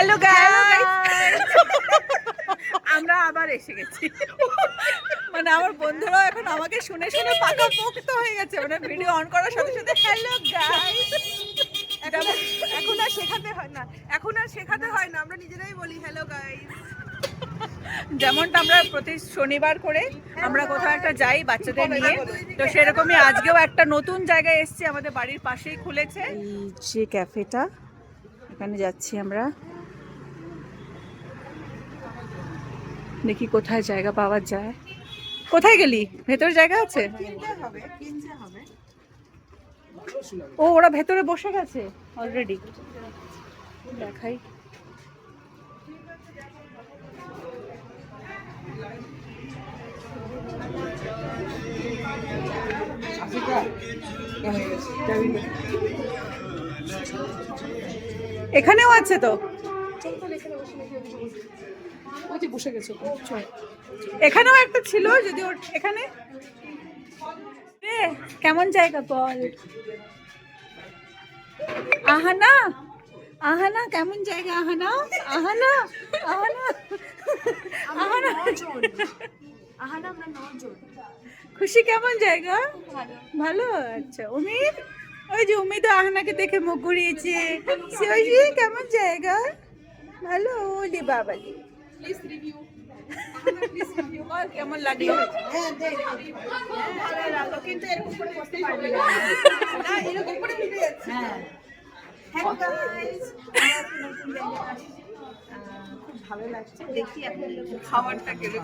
Hello guys, আমরা আবার এসে গেছি। মানে আমার বন্ধুরা এখন আমাকে শুনে শুনে পাকাপোক্ত হয়ে গেছে, মানে ভিডিও অন করার সাথে সাথে হ্যালো গাইস। এখন আর শেখাতে হয় না, আমরা নিজেরাই বলি হ্যালো গাইস। যেমনটা আমরা প্রতি শনিবার করে আমরা কোথাও একটা যাই বাচ্চাদের নিয়ে, তো সেরকমই আজকেও একটা নতুন জায়গায় এসেছি, আমাদের বাড়ির পাশেই খুলেছে এই যে ক্যাফেটা, এখানে যাচ্ছি আমরা। দেখি কোথায় জায়গা পাওয়া যায়। কোথায় গেলি? ভেতরে জায়গা আছে? কিনতে হবে। ও, ওরা ভেতরে বসে গেছে অলরেডি। দেখাই। এখানেও আছে তো, বসে গেছে। এখানেও একটা ছিল, যদি এখানে কেমন জায়গা বল। আহানা, আহানা কেমন জায়গা? আহানা, আহানা, আহানা, আহানা, খুশি কেমন জায়গা? ভালো। আচ্ছা উমিদ, ওই যে উমিদ আহানাকে দেখে মুখ ঘুরিয়েছে। শিবাজি কেমন জায়গা? ভালো। ওলি বাবালি, কেমন লাগলো? কিন্তু এরকম করে বসতে পারবি না, এরকম করে মিলে যাচ্ছে। হ্যালো গাইস, খুব ভালো লাগছে। দেখি এখন খাবারটা গেলে।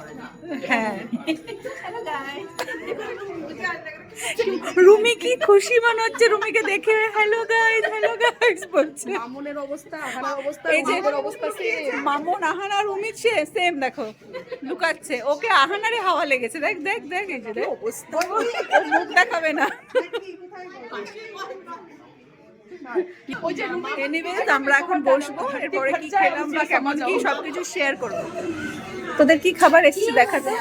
হ্যাঁ, হ্যালো গাইস, রুমি কি খুশি মনে হচ্ছে রুমিকে দেখে। হ্যালো গাইস, হ্যালো গাইস বলছে। মামুনের অবস্থা, আহানার অবস্থা, এই যে রুমির অবস্থা সেম। মামুন, আহানা আর রুমি সেম, দেখো লুকাচ্ছে। ওকে আহানারে হাওয়া লেগেছে, দেখ দেখ দেখ, এই যে দেখ অবস্থা। ও মুখ দেখাবে না। এনিওয়েজ আমরা এখন বসবো, এরপরে কি খেলাম বা কেমন কি সবকিছু শেয়ার করবো। তোদের কি খাবার এসেছে দেখা যায়।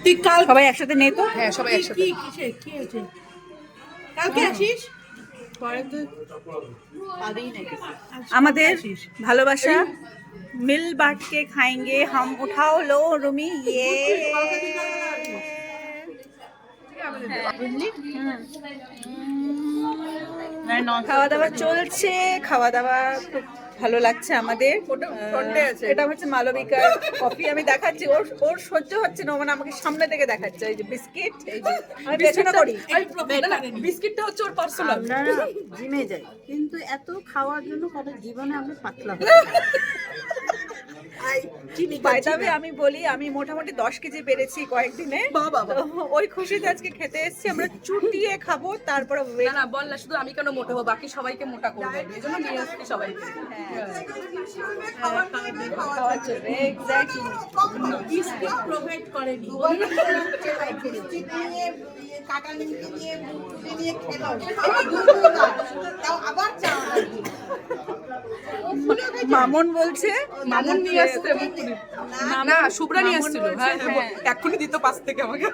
তুই কাল সবাই একসাথে নেই তো? হ্যাঁ সবাই একসাথে। কি হয়েছে? কালকে আসিস? পরে তো আদেই নাকি আমাদের ভালোবাসা মিল बांट के खाएंगे हम, उठाओ लो रूमी ये। খাওয়া দাওয়া চলছে, খাওয়া দাওয়া খুব ভালো লাগছে আমাদের। এটা হচ্ছে মালবিকার কফি, আমি দেখাচ্ছি। ওর ওর সহ্য হচ্ছে না, মানে আমাকে সামনে থেকে দেখাচ্ছে। এই যে বিস্কিট, এই যে আমি পেছনে করি। বিস্কিটটা হচ্ছে ওর পার্সোনাল। আমরা জিমে যাই, কিন্তু এত খাওয়ার জন্য কত জীবনে আমরা পাতলা বাইদাবে আমি বলি, আমি মোটামুটি 10 কেজি বেড়েছি কয়েকদিনে। তো ওই খুশিতে আজকে খেতে এসেছি, আমরা চুটিয়ে খাবো, তারপরে না না বল না, শুধু আমি কেন মোটা হবো, বাকি সবাইকে মোটা করবো, এজন্য নিয়ে আসছি সবাইকে। খাওয়া চলবে। এক্স্যাক্টলি, বিস্কিট প্রোভাইড করেনি। কাটা নিমকি নিয়ে মুড়ি নিয়ে খেলো, তাও আবার চা। মামুন বলছে, মামুন নিয়ে আসছে না, শুভ্রা নিয়ে আসছিল। হ্যাঁ এক্ষুনি দিত পাশ থেকে আমাকে।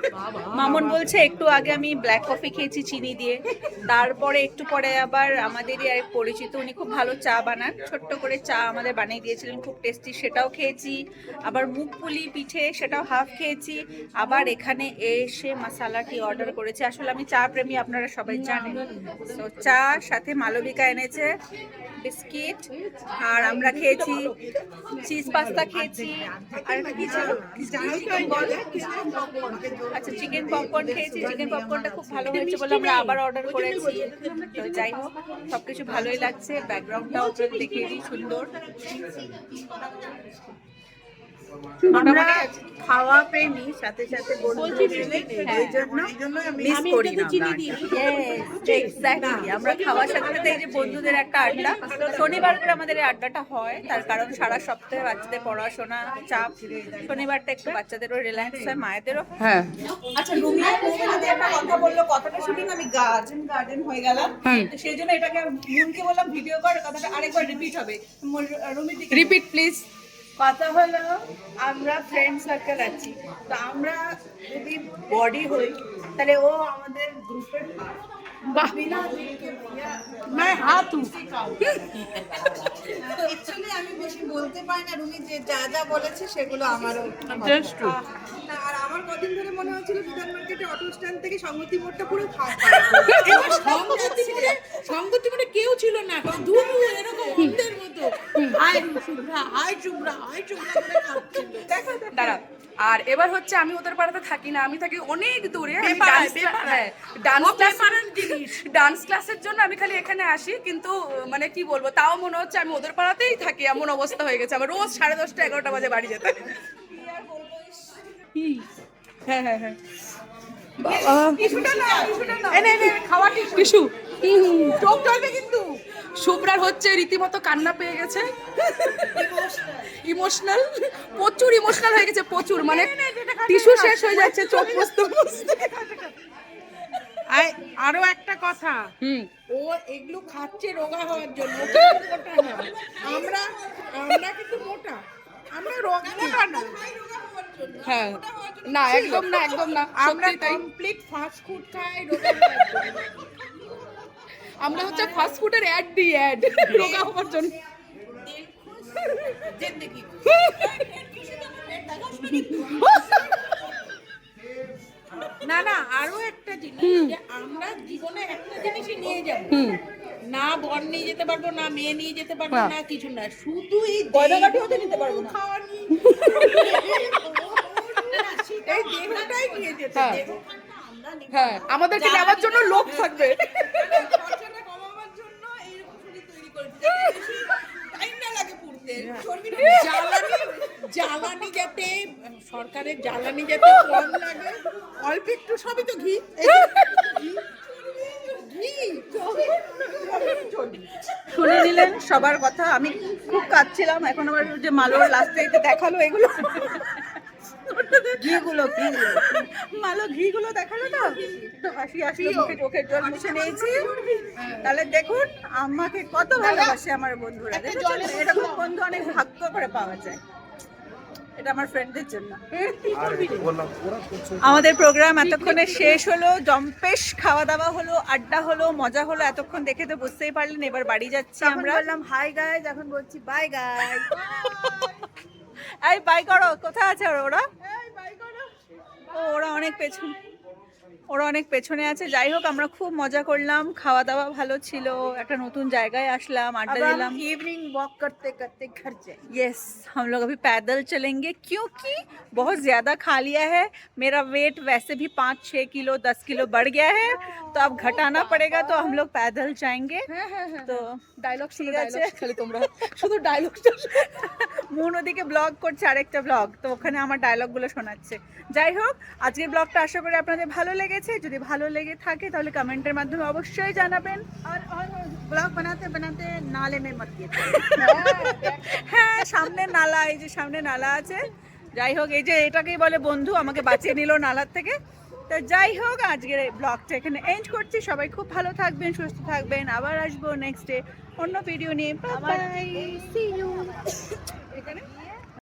মামুন বলছে একটু আগে আমি ব্ল্যাক কফি খেয়েছি চিনি দিয়ে, তারপরে একটু পরে আবার আমাদেরই এক পরিচিত, উনি খুব ভালো চা বানান, ছোট্ট করে চা আমাদের বানিয়ে দিয়েছিলেন, খুব টেস্টি, সেটাও খেয়েছি। আবার মুগপুলি পিঠে, সেটাও হাফ খেয়েছি। আবার এখানে এসে মশালা টি অর্ডার করেছি। আসলে আমি চা প্রেমী, আপনারা সবাই জানেন। তো চা সাথে মালবিকা এনেছে বিস্কিট, আর আমরা খেয়েছি চিজ পাস্তা খেয়েছি। আর কি ছিল? আচ্ছা চিকেন পপকর্ন খেয়েছি। চিকেন পপকর্নটা খুব ভালো হয়েছে বলে আমরা আবার অর্ডার করেছি। তো যাই হোক, সবকিছু ভালোই লাগছে। ব্যাকগ্রাউন্ডটাও দেখিয়ে দিই, সুন্দর। আমরা খাওয়া প্রেমী, সাথে সাথে এই জন্য মিস করি না। এক্স্যাক্টলি, আমরা খাওয়ার সাথে সাথে এই যে বন্ধুদের একটা আড্ডা, শনিবার করে আমাদের এই আড্ডাটা হয়, তার কারণ সারা সপ্তাহে বাচ্চাদের পড়াশোনা চাপ, শনিবারটা একটু বাচ্চাদেরও রিল্যাক্স হয়, মায়েদেরও। হ্যাঁ আচ্ছা রুমি যদি একটা কথা বললো, কথাটা শুনে আমি গার্ডেন হয়ে গেলাম। তো সেই জন্য এটাকে মুনকে বললাম ভিডিও কর, কথাটা আরেকবার রিপিট হবে। Rumi repeat please. কথা হলো আমরা ফ্রেন্ড সার্কেল আছি, তো আমরা যদি বডি হই তাহলে ও আমাদের গ্রুপের বিনা দিনকে मैं हाथ हूँ। অ্যাকচুয়ালি আমি বেশি বলতে পারি না, রুমি যে যা যা বলেছে সেগুলো আমারও। That's true. না, আর আমার কদিন ধরে মনে হচ্ছিল বিধান মার্কেটে অটো স্ট্যান্ড থেকে সংগতি মোড়টা পুরো ফাঁকা। এবার সংগতি মোড়ে কেউ ছিল না, ধুধু এরকম অন্ধের মতো হাই শুভ্রা হাই শুভ্রা হাই শুভ্রা করে কাঁদছিল। দাঁড়া, আর এবার হচ্ছে আমি ওদের পাড়াতে থাকি না, আমি থাকি অনেক দূরে। আমি বেপাড়ায়, dance বেপাড়ায়। ডান্স ক্লাসের জন্য আমি খালি এখানে আসি, কিন্তু মানে কি বলবো, তাও মনে হচ্ছে আমি ওদের পাড়াতেই থাকি, এমন অবস্থা হয়ে গেছে আমার রোজ 10:30 11টা বাজে বাড়ি যেতে। হ্যাঁ হ্যাঁ হ্যাঁ খাওয়া টিস্যু চোখ জ্বলবে কিন্তু। শুভ্রার হচ্ছে রীতিমতো কান্না পেয়ে গেছে, ইমোশনাল, প্রচুর ইমোশনাল হয়ে গেছে, প্রচুর, মানে টিস্যু শেষ হয়ে যাচ্ছে চোখ মুছতে মুছতে। আরো একটা কথা, হুম, ও এগুলো খাচ্ছে রোগা হওয়ার জন্য, ও কিন্তু মোটা না। আমরা কিন্তু মোটা, আমরা রোগা না। হ্যাঁ, না একদম না, একদম না, আমরা সত্যি তাই। কমপ্লিট ফাস্ট ফুড খাই রোগা হওয়ার জন্য। আমরা হচ্ছে ফাস্ট ফুডের অ্যাড দিই, অ্যাড রোগা হওয়ার জন্য। না না, আরো একটা জিনিস, যে আমরা জীবনে একটা জিনিসই নিয়ে যাব, না বর নিয়ে যেতে পারবো, না মেয়ে নিয়ে যেতে পারবো, না কিছু না, শুধু এই গয়নাগাটিও নিতে পারবো না। খাওয়া নিয়ে এই দেহটাই নিয়ে যেতে হ্যাঁ। দেহ হ্যাঁ, আমাদেরকে নেওয়ার জন্য লোক থাকবে। খরচাটা কমাবার জন্য এইরকম শরীর তৈরি করেছি যাতে বেশি টাইম না লাগে পুড়তে, চর্বিটা জ্বালানি যাতে সরকারের জ্বালানি যাতে কম লাগে, অল্প একটু, সবই তো ঘি, শুনে নিলেন সবার কথা। আমি খুব কাঁদছিলাম, এখন আবার যে মালোর লাস্টে দেখালো এগুলো, ঘিগুলো মালো ঘিগুলো দেখালো, তো একটু হাসি আসলো মুখে, চোখের জল মুছে নিয়েছি। তাহলে দেখুন আমাকে কত ভালোবাসে আমার বন্ধুরা, দেখেছেন? এরকম বন্ধু অনেক ভাগ্য করে পাওয়া যায়। এটা আমার ফ্রেন্ডদের জন্য। আমাদের প্রোগ্রাম এতক্ষণে শেষ হলো, জম্পেশ খাওয়া দাওয়া হলো, আড্ডা হলো, মজা হলো। এতক্ষণ দেখে তো বুঝতেই পারলেন, এবার বাড়ি যাচ্ছি আমরা। বললাম হাই গাইস, এখন বলছি বাই গাইস। এই বাই করো, কোথায় আছে ওরা? ও, ওরা অনেক পেছনে আছে। যাই হোক, আমরা খুব মজা করলাম, খাওয়া দাওয়া ভালো ছিল, একটা নতুন জায়গায় আসলাম, আড্ডা দিলাম। इवनिंग वॉक करते करते घर जाए। यस, हम लोग अभी पैदल चलेंगे क्योंकि बहुत ज़्यादा खा लिया है। मेरा वेट वैसे भी 5-6 किलो 10 किलो बढ़ गया है, तो अब घटाना पड़ेगा, तो हम लोग पैदल जाएंगे। তো ডায়লগ ঠিক আছে, খালি তোমরা শুধু ডায়লগটা মন ওদিকে ব্লগ করছে, আরেকটা ব্লগ, তো ওখানে আমার ডায়লগগুলো শোনাচ্ছে। যাই হোক, আজকের ব্লগটা আশা করি আপনাদের ভালো লেগেছে। যদি ভালো লেগে থাকে তাহলে কমেন্টের মাধ্যমে অবশ্যই জানাবেন। और ब्लॉग बनाते बनाते नाले में मत गिर। হ্যাঁ, সামনে নালা, এই যে সামনে নালা আছে। যাই হোক, এই যে এটাকেই বলে বন্ধু, আমাকে বাঁচিয়ে নিল নালার থেকে। তো যাই হোক, আজকের এই ব্লগটা এখানে এন্ড করছি। সবাই খুব ভালো থাকবেন, সুস্থ থাকবেন। আবার আসবো নেক্সট ডে অন্য ভিডিও নিয়ে। Bye bye, see you. এখানে